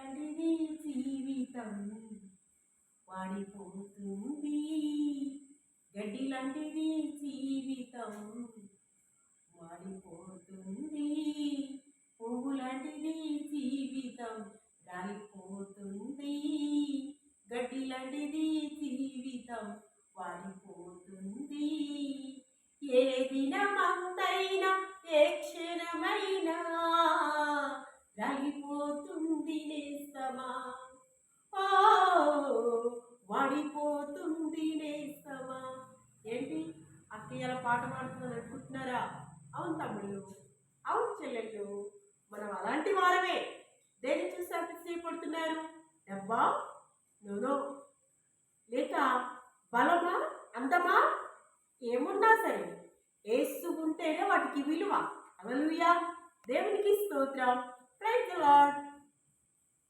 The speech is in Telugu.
లాంటిది జీవితం వాడిపోతుంది, గడ్డి లాంటిది జీవితం వాడిపోతుంది, పువ్వు లాంటిది జీవితం రాలిపోతుంది, గడ్డి లాంటిది జీవితం వాడిపోతుంది. ఏ దినమంతైనా ఏ క్షణమైనా రాలిపోతుంది నేస్తమా, ఓ వాడిపోతుంది నేస్తమా. ఏంటి అక్కయ్యల పాట పాడుతున్నాను అనుకుంటున్నారా? అవును తమ్ముళ్ళు, అవును చెల్లెళ్ళు, మనం అలాంటి వారమే. దేన్ని చూసి అతిశయపడుతున్నారు? డబ్బా, నూనో, లేక బలమా, అందమా, ఏమున్నా సరే యేసు ఉంటేనే వాటికి విలువ. హల్లెలూయా, దేవునికి స్తోత్రం. Praise the lord.